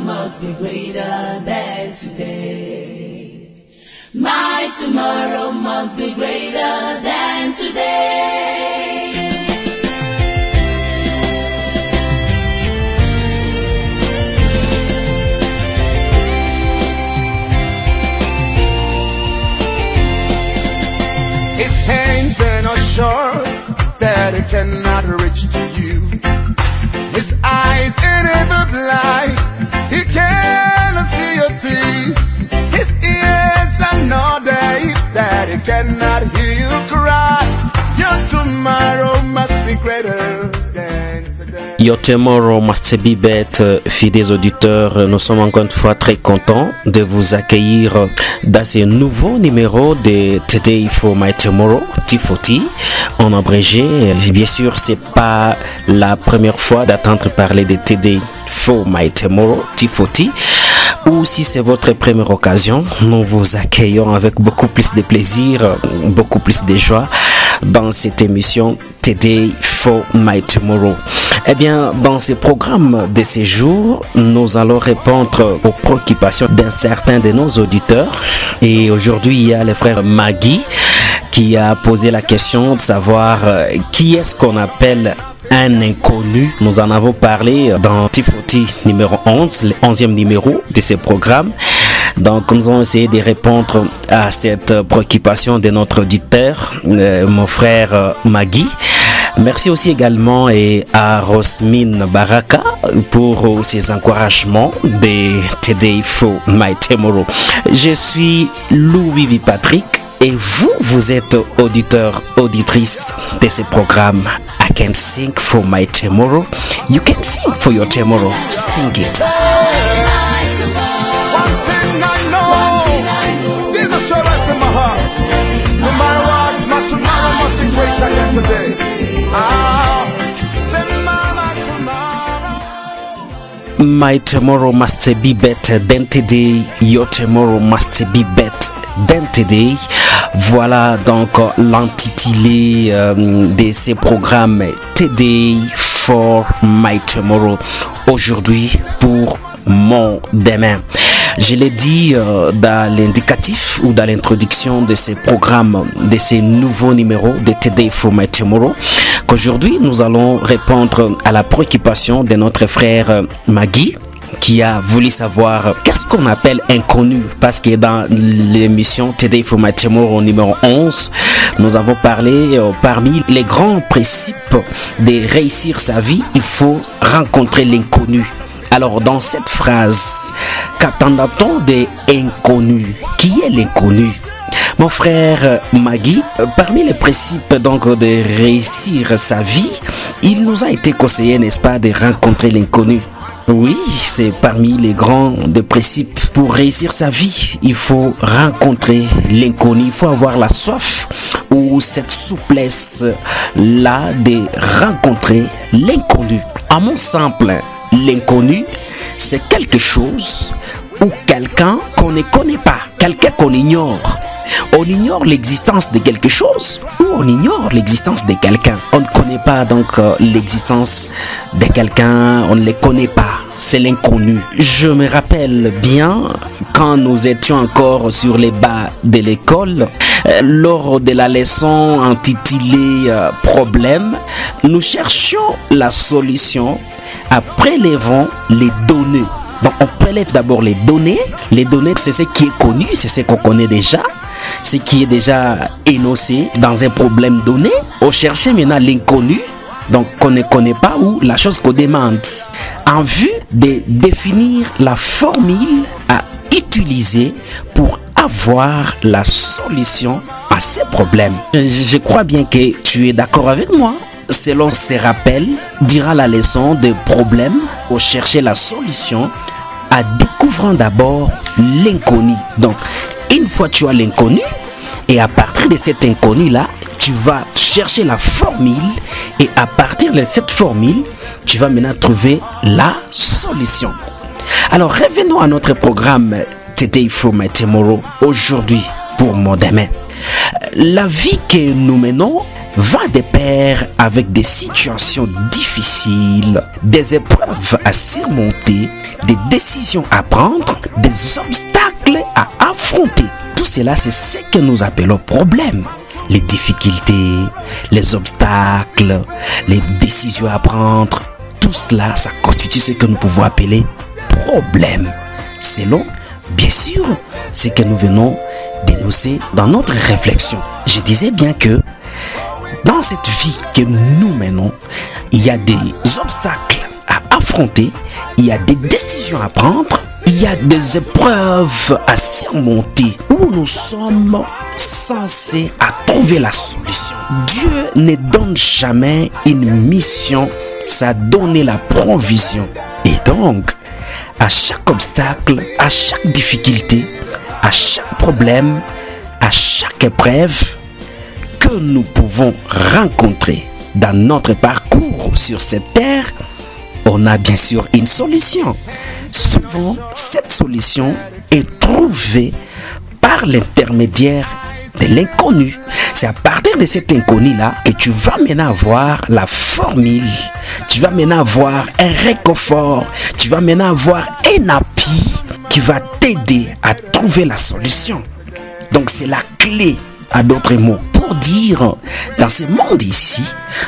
must be greater than today. My tomorrow must be greater than today. His hands are not short that it cannot reach to you. His eyes are never blind, he cannot see your tears. His ears are not deaf that he cannot hear you cry. Your tomorrow must be greater than today. Your tomorrow must be better. Fidèles auditeurs, nous sommes encore une fois très contents de vous accueillir dans ce nouveau numéro de Today for My Tomorrow, T40 en abrégé. Bien sûr, c'est pas la première fois d'entendre parler de Today for My Tomorrow, T40. Ou si c'est votre première occasion, nous vous accueillons avec beaucoup plus de plaisir, beaucoup plus de joie dans cette émission Today for My Tomorrow. Eh bien, dans ce programme de ces jours, nous allons répondre aux préoccupations d'un certain de nos auditeurs. Et aujourd'hui, il y a le frère Maggie qui a posé la question de savoir qui est-ce qu'on appelle un inconnu. Nous en avons parlé dans T40 numéro 11, le 11e numéro de ce programme. Donc nous allons essayer de répondre à cette préoccupation de notre auditeur, mon frère Maggie. Merci aussi également à Rosmine Baraka pour ses encouragements de Today for My Tomorrow. Je suis Louis Patrick et vous êtes auditeur, auditrice de ce programme. I can sing for my tomorrow. You can sing for your tomorrow. Sing it. One thing I know, Jesus shall rest in my heart. No matter what, my tomorrow must be greater than today. Say my tomorrow. My tomorrow must be better than today. Your tomorrow must be better than today. Voilà donc l'intitulé de ces programmes Today for My Tomorrow. Aujourd'hui pour mon demain. Je l'ai dit dans l'indicatif ou dans l'introduction de ces programmes, de ces nouveaux numéros de Today for My Tomorrow, qu'aujourd'hui nous allons répondre à la préoccupation de notre frère Maggie, qui a voulu savoir qu'est-ce qu'on appelle inconnu, parce que dans l'émission Today for My Tomorrow numéro 11, nous avons parlé parmi les grands principes de réussir sa vie, il faut rencontrer l'inconnu. Alors dans cette phrase, qu'attend-on de inconnu? Qui est l'inconnu? Mon frère Maggie, parmi les principes donc de réussir sa vie, il nous a été conseillé, n'est-ce pas, de rencontrer l'inconnu. Oui, c'est parmi les grands principes. Pour réussir sa vie, il faut rencontrer l'inconnu. Il faut avoir la soif ou cette souplesse-là de rencontrer l'inconnu. À mon simple, l'inconnu, c'est quelque chose ou quelqu'un qu'on ne connaît pas, quelqu'un qu'on ignore. On ignore l'existence de quelque chose ou on ignore l'existence de quelqu'un. On ne connaît pas donc l'existence de quelqu'un, on ne le connaît pas. C'est l'inconnu. Je me rappelle bien quand nous étions encore sur les bancs de l'école, lors de la leçon intitulée Problème, nous cherchions la solution en prélevant les données. Donc on prélève d'abord les données. Les données, c'est ce qui est connu, c'est ce qu'on connaît déjà, ce qui est déjà énoncé dans un problème donné. On cherchait maintenant l'inconnu, donc qu'on ne connaît pas, ou la chose qu'on demande, en vue de définir la formule à utiliser pour avoir la solution à ces problèmes. Je crois bien que tu es d'accord avec moi. Selon ces rappels, durant la leçon de problèmes, on cherchait la solution en découvrant d'abord l'inconnu. Donc, une fois tu as l'inconnu, et à partir de cet inconnu-là, tu vas chercher la formule, et à partir de cette formule, tu vas maintenant trouver la solution. Alors, revenons à notre programme Today for My Tomorrow, aujourd'hui pour mon demain. La vie que nous menons va de pair avec des situations difficiles, des épreuves à surmonter, des décisions à prendre, des obstacles à affronter. Tout cela, c'est ce que nous appelons problème. Les difficultés, les obstacles, les décisions à prendre, tout cela, ça constitue ce que nous pouvons appeler problème. Selon, bien sûr, ce que nous venons d'énoncer dans notre réflexion. Je disais bien que dans cette vie que nous menons, il y a des obstacles à affronter, il y a des décisions à prendre, il y a des épreuves à surmonter où nous sommes censés à trouver la solution. Dieu ne donne jamais une mission sans donner la provision. Et donc, à chaque obstacle, à chaque difficulté, à chaque problème, à chaque épreuve que nous pouvons rencontrer dans notre parcours sur cette terre, on a bien sûr une solution. Souvent, cette solution est trouvée par l'intermédiaire de l'inconnu. C'est à partir de cet inconnu-là que tu vas maintenant avoir la formule, tu vas maintenant avoir un réconfort, tu vas maintenant avoir un appui qui va t'aider à trouver la solution. Donc c'est la clé, à d'autres mots, pour dire, dans ce monde ici,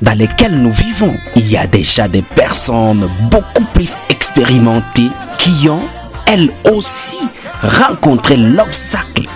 dans lequel nous vivons, il y a déjà des personnes beaucoup plus expérimentées qui ont, elles aussi, rencontré l'obstacle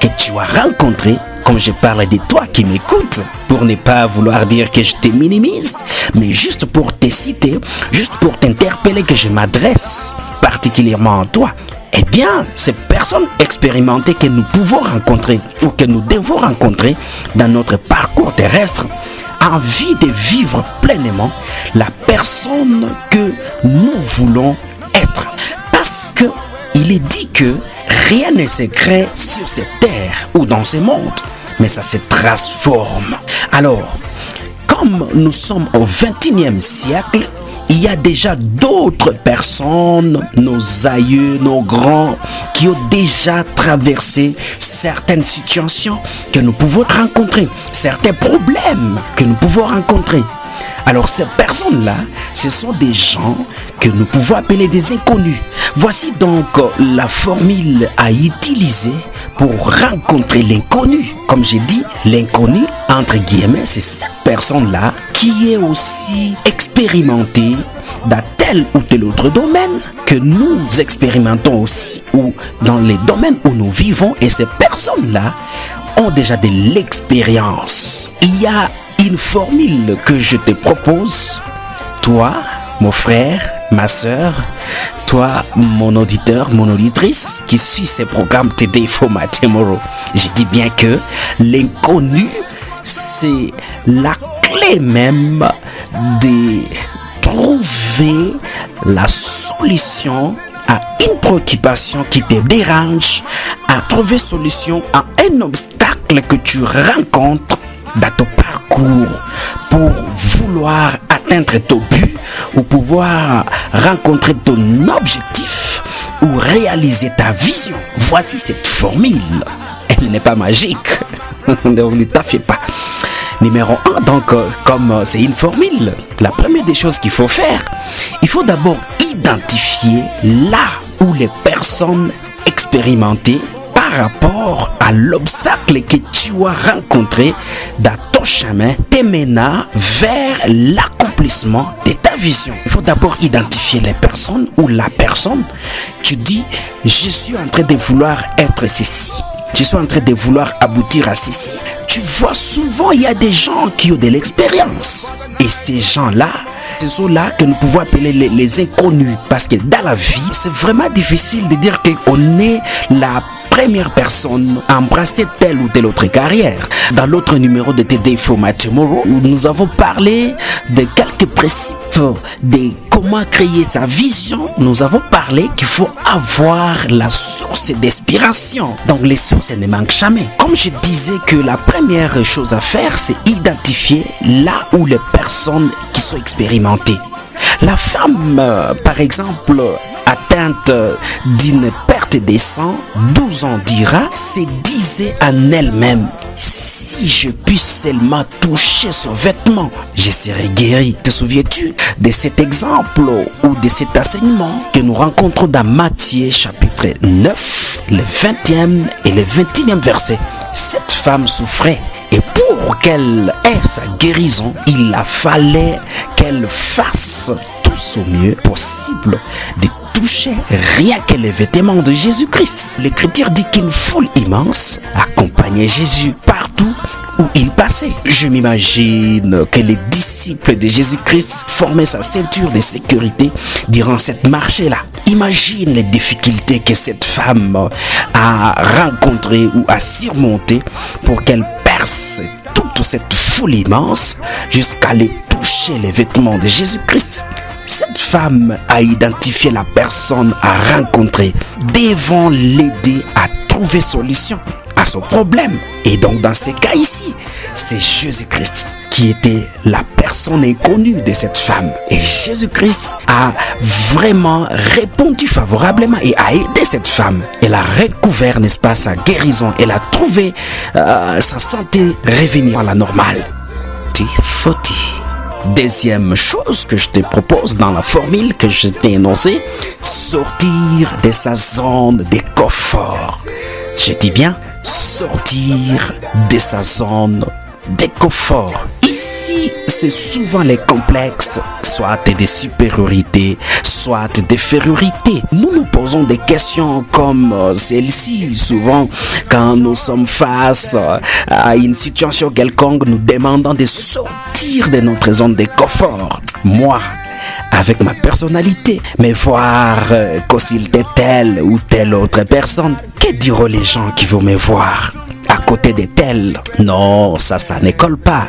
que tu as rencontré, comme je parle de toi qui m'écoutes, pour ne pas vouloir dire que je te minimise, mais juste pour te citer, juste pour t'interpeller que je m'adresse particulièrement à toi. Eh bien, ces personnes expérimentées que nous pouvons rencontrer ou que nous devons rencontrer dans notre parcours terrestre, a envie de vivre pleinement la personne que nous voulons être. Parce que il est dit que rien ne se crée sur cette terre ou dans ce monde, mais ça se transforme. Alors, comme nous sommes au 21e siècle, il y a déjà d'autres personnes, nos aïeux, nos grands, qui ont déjà traversé certaines situations que nous pouvons rencontrer, certains problèmes que nous pouvons rencontrer. Alors ces personnes-là, ce sont des gens que nous pouvons appeler des inconnus. Voici donc la formule à utiliser pour rencontrer l'inconnu. Comme j'ai dit, l'inconnu, entre guillemets, c'est cette personne-là qui est aussi expérimentée dans tel ou tel autre domaine que nous expérimentons aussi, ou dans les domaines où nous vivons, et ces personnes-là ont déjà de l'expérience. Il y a une formule que je te propose, toi, mon frère, ma soeur, toi, mon auditeur, mon auditrice qui suit ces programmes Today for My Tomorrow. Je dis bien que l'inconnu, c'est la clé même de trouver la solution à une préoccupation qui te dérange, à trouver solution à un obstacle que tu rencontres dans ton parcours pour vouloir atteindre ton but ou pouvoir rencontrer ton objectif ou réaliser ta vision. Voici cette formule. Elle n'est pas magique. Ne t'en fais pas. Numéro 1, donc, comme c'est une formule, la première des choses qu'il faut faire, il faut d'abord identifier là où les personnes expérimentées par rapport à l'obstacle que tu as rencontré dans ton chemin te mena vers l'accomplissement de ta vision. Il faut d'abord identifier les personnes ou la personne. Tu dis, je suis en train de vouloir être ceci. Je suis en train de vouloir aboutir à ceci. Tu vois, souvent, il y a des gens qui ont de l'expérience. Et ces gens-là, ce sont là que nous pouvons appeler les inconnus. Parce que dans la vie, c'est vraiment difficile de dire qu'on est la première personne à embrasser telle ou telle autre carrière. Dans l'autre numéro de Today for My Tomorrow, nous avons parlé de quelques principes de comment créer sa vision. Nous avons parlé qu'il faut avoir la source d'inspiration. Donc les sources ne manquent jamais. Comme je disais que la première chose à faire, c'est identifier là où les personnes qui sont expérimentées. La femme, par exemple, atteinte d'une perte de sang, 12 ans dira, se disait en elle-même, si je puisse seulement toucher son vêtement, je serai guéri. Te souviens-tu de cet exemple ou de cet enseignement que nous rencontrons dans Matthieu chapitre 9, le 20e et le 21e verset? Cette femme souffrait et pour qu'elle ait sa guérison, il a fallait qu'elle fasse tout son mieux possible de toucher rien que les vêtements de Jésus-Christ. L'Écriture dit qu'une foule immense accompagnait Jésus partout où il passait. Je m'imagine que les disciples de Jésus-Christ formaient sa ceinture de sécurité durant cette marche-là. Imagine les difficultés que cette femme a rencontrées ou a surmontées pour qu'elle perce toute cette foule immense jusqu'à aller toucher les vêtements de Jésus-Christ. Cette femme a identifié la personne à rencontrer, devant l'aider à trouver solution à son problème. Et donc dans ce cas ici, c'est Jésus-Christ qui était la personne inconnue de cette femme. Et Jésus-Christ a vraiment répondu favorablement et a aidé cette femme. Elle a recouvert, n'est-ce pas, sa guérison. Elle a trouvé sa santé revenir à la normale. Deuxième chose que je te propose dans la formule que je t'ai énoncée, sortir de sa zone de confort. Je dis bien, sortir de sa zone de confort. Ici, c'est souvent les complexes, soit de supériorité, soit d'infériorité. Nous nous posons des questions comme celle-ci. Souvent, quand nous sommes face à une situation quelconque, nous demandons de sortir de notre zone de confort. Moi, avec ma personnalité, mais voir consulter telle ou telle autre personne, que diront les gens qui vont me voir à côté de telle? Non, ça ne colle pas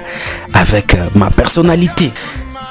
avec ma personnalité.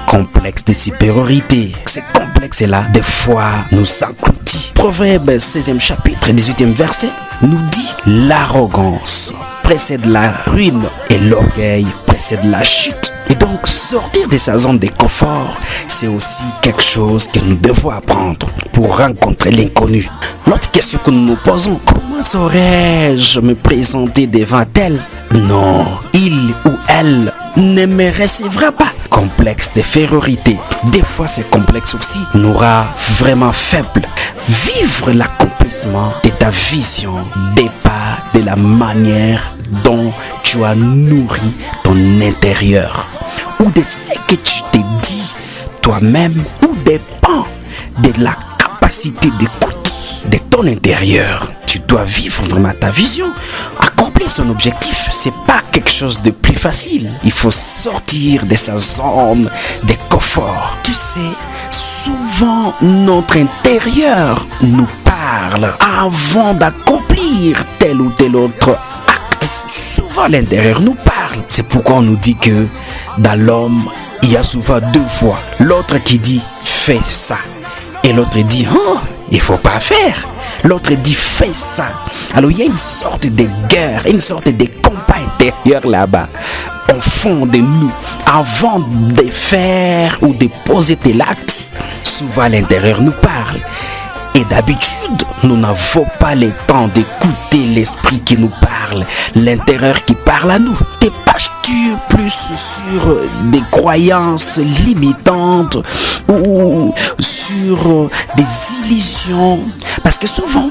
Complexe de supériorité. Ces complexes-là, des fois, nous engloutit. Proverbe 16e chapitre, 18e verset, nous dit: l'arrogance précède la ruine et l'orgueil précède la chute. Et donc, sortir de sa zone de confort, c'est aussi quelque chose que nous devons apprendre pour rencontrer l'inconnu. L'autre question que nous nous posons: comment saurais-je me présenter devant elle? Non, il ou elle ne me recevra pas. Complexe de infériorité. Des fois, ce complexe aussi nous rend vraiment faibles. Vivre l'accomplissement de ta vision dépend de la manière dont tu as nourri ton intérieur, ou de ce que tu te dis toi-même, ou dépend de la capacité d'écoute de ton intérieur. Tu dois vivre vraiment ta vision, accomplir son objectif. C'est pas quelque chose de plus facile. Il faut sortir de sa zone de confort. Tu sais, souvent notre intérieur nous parle avant d'accomplir tel ou tel autre acte. Souvent l'intérieur nous parle. C'est pourquoi on nous dit que dans l'homme, il y a souvent deux voix. L'autre qui dit fais ça, et l'autre dit oh, il faut pas faire. L'autre dit fais ça. Alors il y a une sorte de guerre, une sorte de combat intérieur là-bas, au fond de nous. Avant de faire ou de poser tel acte, souvent l'intérieur nous parle. Et d'habitude, nous n'avons pas le temps d'écouter l'esprit qui nous parle, l'intérieur qui parle à nous. Te penches-tu plus sur des croyances limitantes ou sur des illusions? Parce que souvent,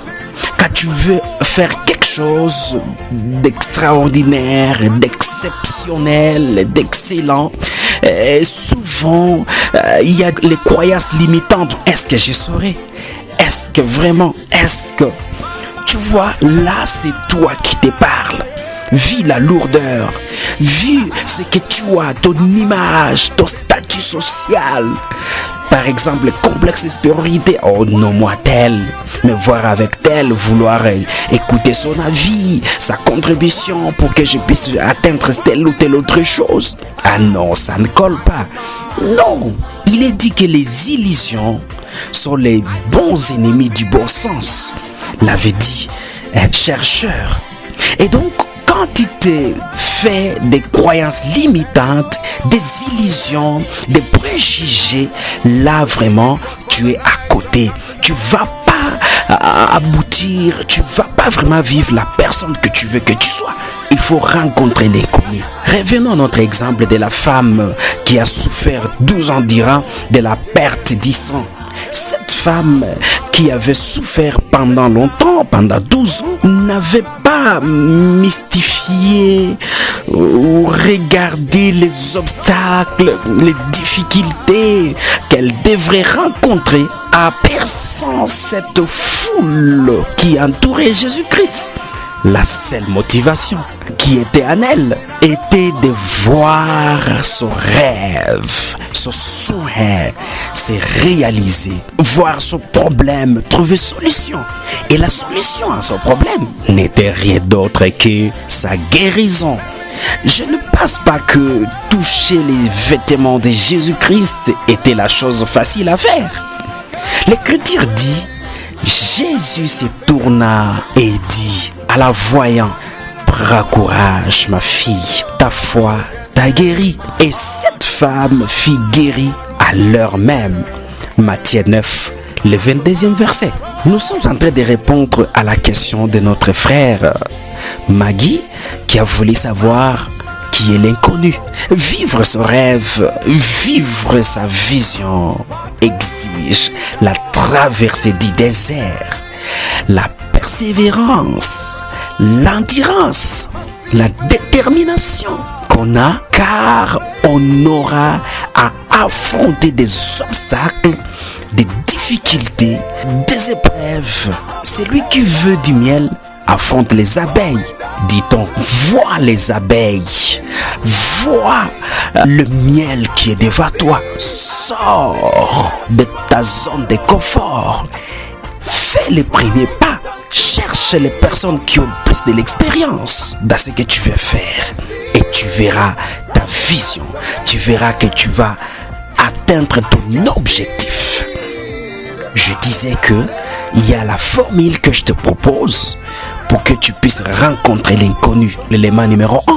quand tu veux faire quelque chose d'extraordinaire, d'exceptionnel, d'excellent, souvent, il y a les croyances limitantes. Est-ce que je saurais? Est-ce que vraiment, est-ce que... Tu vois, là, c'est toi qui te parles. Vis la lourdeur. Vis ce que tu as, ton image, ton statut social. Par exemple, complexe de supériorité. Oh non, moi tel. Me voir avec tel, vouloir écouter son avis, sa contribution pour que je puisse atteindre telle ou telle autre chose. Ah non, ça ne colle pas. Non, il est dit que les illusions sont les bons ennemis du bon sens. L'avait dit un chercheur. Et donc, quand tu te fais des croyances limitantes, des illusions, des préjugés, là vraiment, tu es à côté. Tu vas pas aboutir, tu vas pas vraiment vivre la personne que tu veux que tu sois. Il faut rencontrer l'inconnu. Revenons à notre exemple de la femme qui a souffert 12 ans durant de la perte du sang. Cette femme qui avait souffert pendant longtemps, pendant 12 ans, n'avait pas mystifié ou regardé les obstacles, les difficultés qu'elle devrait rencontrer en perçant cette foule qui entourait Jésus-Christ. La seule motivation qui était en elle était de voir son rêve, son souhait se réaliser, voir son problème, trouver solution. Et la solution à son problème n'était rien d'autre que sa guérison. Je ne pense pas que toucher les vêtements de Jésus-Christ était la chose facile à faire. L'Écriture dit, Jésus se tourna et dit à la voyant, prends courage ma fille, ta foi t'a guérie. Et cette femme fut guérie à l'heure même. Matthieu 9, le 22e verset. Nous sommes en train de répondre à la question de notre frère Maggie qui a voulu savoir qui est l'inconnu. Vivre son rêve, vivre sa vision exige la traversée du désert, la persévérance, l'endurance, la détermination qu'on a, car on aura à affronter des obstacles, des difficultés, des épreuves. Celui qui veut du miel affronte les abeilles. Dit-on, vois les abeilles, vois le miel qui est devant toi. Sors de ta zone de confort. Fais les premiers pas. Cherche les personnes qui ont plus de l'expérience dans ce que tu veux faire. Et tu verras ta vision. Tu verras que tu vas atteindre ton objectif. Je disais que il y a la formule que je te propose pour que tu puisses rencontrer l'inconnu. L'élément numéro 1,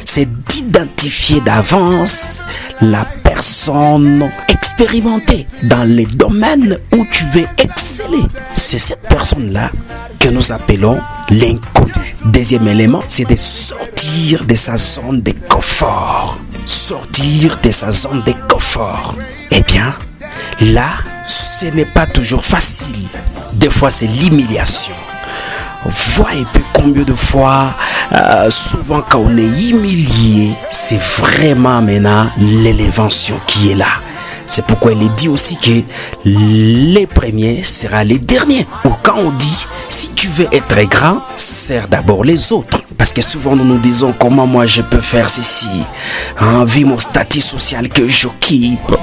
c'est d'identifier d'avance la personne expérimentée dans les domaines où tu veux exceller. C'est cette personne-là que nous appelons l'inconnu. Deuxième élément, c'est de sortir de sa zone de confort. Sortir de sa zone de confort. Eh bien, là, ce n'est pas toujours facile. Des fois, c'est l'humiliation. Vois un peu combien de fois, souvent quand on est humilié, c'est vraiment maintenant l'élévation qui est là. C'est pourquoi il est dit aussi que les premiers seront les derniers. Ou quand on dit, si tu veux être grand, sers d'abord les autres. Parce que souvent nous nous disons, comment moi je peux faire ceci, vu mon statut social que j'occupe.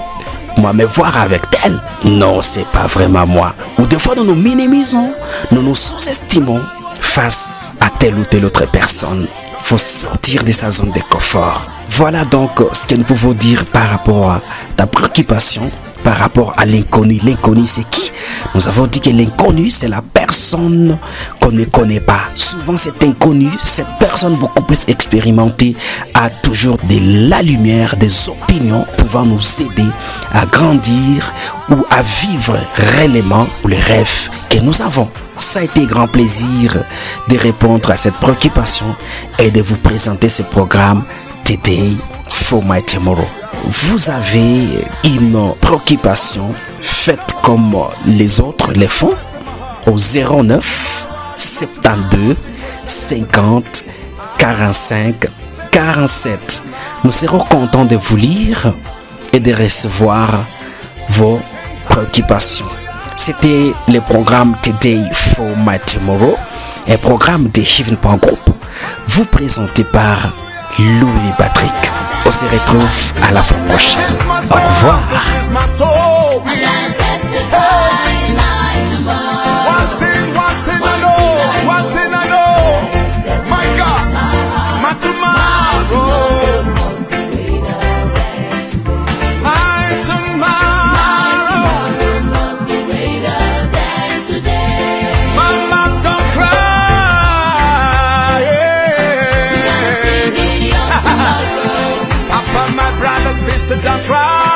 Moi, me voir avec tel, non, c'est pas vraiment moi. Ou des fois, nous nous minimisons, nous nous sous-estimons face à telle ou telle autre personne. Il faut sortir de sa zone de confort. Voilà donc ce que nous pouvons dire par rapport à ta préoccupation, par rapport à l'inconnu. L'inconnu, c'est qui? Nous avons dit que l'inconnu, c'est la personne qu'on ne connaît pas. Souvent, cet inconnu, cette personne beaucoup plus expérimentée, a toujours de la lumière, des opinions pouvant nous aider à grandir ou à vivre réellement les rêves que nous avons. Ça a été un grand plaisir de répondre à cette préoccupation et de vous présenter ce programme Today for My Tomorrow. Vous avez une préoccupation, faites comme les autres les font au 09 72 50 45 47. Nous serons contents de vous lire et de recevoir vos préoccupations. C'était le programme Today for My Tomorrow, un programme de Heaven Group, vous présenté par Louis Patrick. On se retrouve à la fois prochaine. Au revoir. Papa, my brother, sister, don't cry.